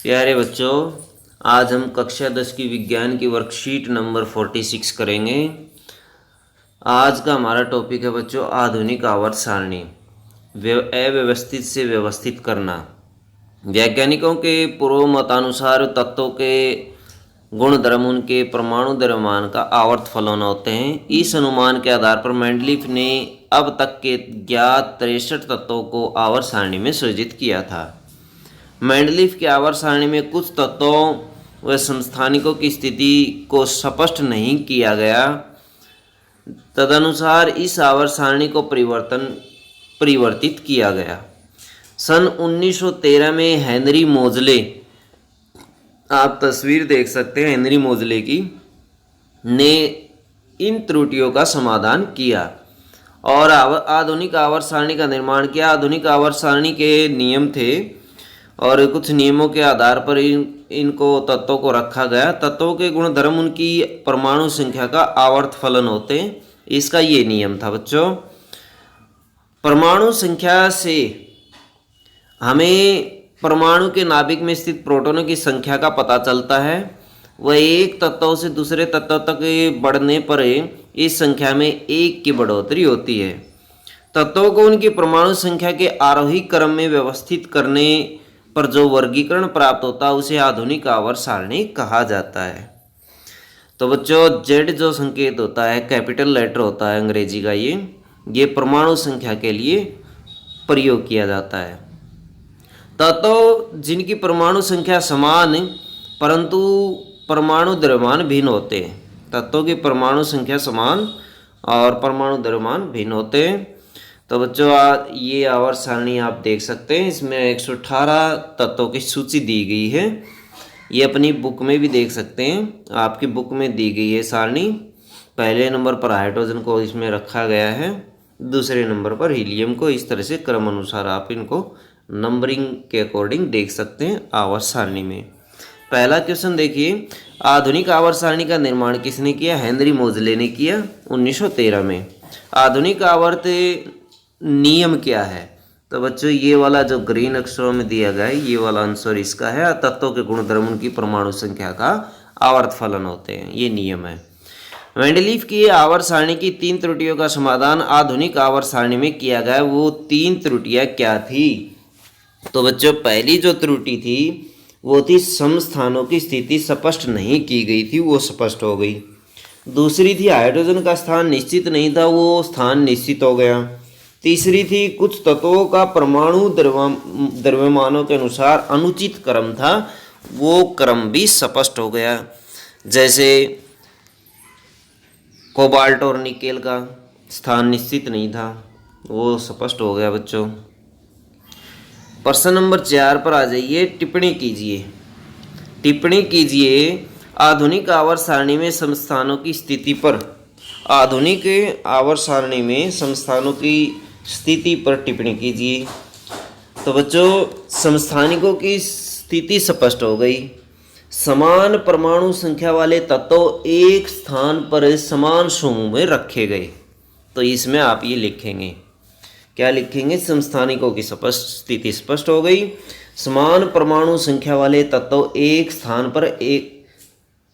प्यारे बच्चों, आज हम कक्षा 10 की विज्ञान की वर्कशीट नंबर 46 करेंगे। आज का हमारा टॉपिक है बच्चों आधुनिक आवर्त सारणी। अव्यवस्थित से व्यवस्थित करना। वैज्ञानिकों के पूर्व मतानुसार तत्वों के गुण धर्म उनके परमाणु द्रव्यमान का आवर्त फलन होते हैं। इस अनुमान के आधार पर मेंडलीफ ने अब तक के ज्ञात 63 तत्वों को आवर्त सारणी में सृजित किया था। मेंडलीफ की आवर्त सारणी में कुछ तत्वों व समस्थानिकों की स्थिति को स्पष्ट नहीं किया गया। तदनुसार इस आवर्त सारणी को परिवर्तित किया गया। सन 1913 में हेनरी मोजले, आप तस्वीर देख सकते हैं हेनरी मोजले की, ने इन त्रुटियों का समाधान किया और आधुनिक आवर्त सारणी का निर्माण किया। आधुनिक आवर्त सारणी के नियम थे और कुछ नियमों के आधार पर इनको तत्वों को रखा गया। तत्वों के गुण धर्म उनकी परमाणु संख्या का आवर्त फलन होते हैं। इसका ये नियम था बच्चों। परमाणु संख्या से हमें परमाणु के नाभिक में स्थित प्रोटॉनों की संख्या का पता चलता है। वह एक तत्व से दूसरे तत्व तक बढ़ने पर इस संख्या में एक की बढ़ोतरी होती है। तत्वों को उनकी परमाणु संख्या के आरोही क्रम में व्यवस्थित करने पर जो वर्गीकरण प्राप्त होता है उसे आधुनिक आवर्त सारणी कहा जाता है। तो बच्चों जेड जो संकेत होता है, कैपिटल लेटर होता है अंग्रेजी का, ये परमाणु संख्या के लिए प्रयोग किया जाता है। तत्व जिनकी परमाणु संख्या समान परंतु परमाणु द्रव्यमान भिन्न होते हैं। तत्वों की परमाणु संख्या समान और परमाणु द्रव्यमान भिन्न होते हैं। तो बच्चों ये आवर्त सारणी आप देख सकते हैं। इसमें 118 तत्वों की सूची दी गई है। ये अपनी बुक में भी देख सकते हैं, आपकी बुक में दी गई है सारणी। पहले नंबर पर हाइड्रोजन को इसमें रखा गया है, दूसरे नंबर पर हीलियम को। इस तरह से क्रम अनुसार आप इनको नंबरिंग के अकॉर्डिंग देख सकते हैं आवर्त सारणी में। पहला क्वेश्चन देखिए, आधुनिक आवर्त सारणी का निर्माण किसने किया? हेनरी मोजले ने किया 1913 में। आधुनिक आवर्त नियम क्या है? तो बच्चों ये वाला जो ग्रीन अक्षरों में दिया गया है, ये वाला आंसर इसका है। तत्वों के गुण धर्म उनकी परमाणु संख्या का आवर्त फलन होते हैं, ये नियम है। मेंडलीफ की आवर्त सारणी की 3 त्रुटियों का समाधान आधुनिक आवर्त सारणी में किया गया। वो 3 त्रुटियां क्या थी? तो बच्चों पहली जो त्रुटि थी वो थी समस्थानों की स्थिति स्पष्ट नहीं की गई थी, वो स्पष्ट हो गई। दूसरी थी हाइड्रोजन का स्थान निश्चित नहीं था, वो स्थान निश्चित हो गया। तीसरी थी कुछ तत्वों का परमाणु द्रव्यमानों के अनुसार अनुचित क्रम था, वो क्रम भी स्पष्ट हो गया। जैसे कोबाल्ट और निकेल का स्थान निश्चित नहीं था, वो स्पष्ट हो गया बच्चों। प्रश्न नंबर 4 पर आ जाइए, टिप्पणी कीजिए। टिप्पणी कीजिए आधुनिक आवर्त सारणी में समस्थानों की स्थिति पर। आधुनिक आवर्त सारणी में समस्थानों की स्थिति पर टिप्पणी कीजिए। तो बच्चों समस्थानिकों की स्थिति स्पष्ट हो गई। समान परमाणु संख्या वाले तत्व एक स्थान पर समान समूह में रखे गए। तो इसमें आप ये लिखेंगे, क्या लिखेंगे? समस्थानिकों की स्थिति स्पष्ट हो गई। समान परमाणु संख्या वाले तत्व एक स्थान पर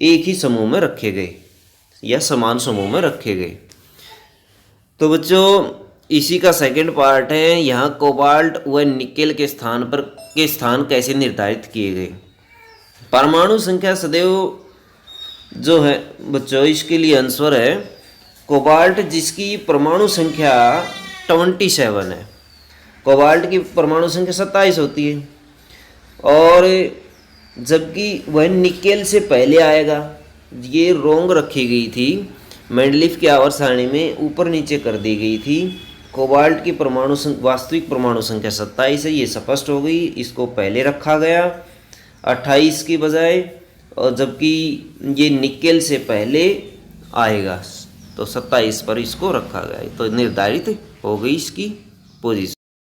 एक ही समूह में रखे गए या समान समूह में रखे गए। तो बच्चों इसी का सेकंड पार्ट है, यहाँ कोबाल्ट व निकेल के स्थान कैसे निर्धारित किए गए। परमाणु संख्या सदैव जो है बच्चों, इसके लिए आंसर है कोबाल्ट, जिसकी परमाणु संख्या 27 है। कोबाल्ट की परमाणु संख्या 27 होती है और जबकि वह निकेल से पहले आएगा। ये रोंग रखी गई थी, मेंडलीफ की आवर्त सारणी में ऊपर नीचे कर दी गई थी। कोबाल्ट की वास्तविक परमाणु संख्या 27 है, ये स्पष्ट हो गई। इसको पहले रखा गया 28 की बजाय, और जबकि ये निकेल से पहले आएगा तो 27 पर इसको रखा गया। तो निर्धारित हो गई इसकी पोजीशन।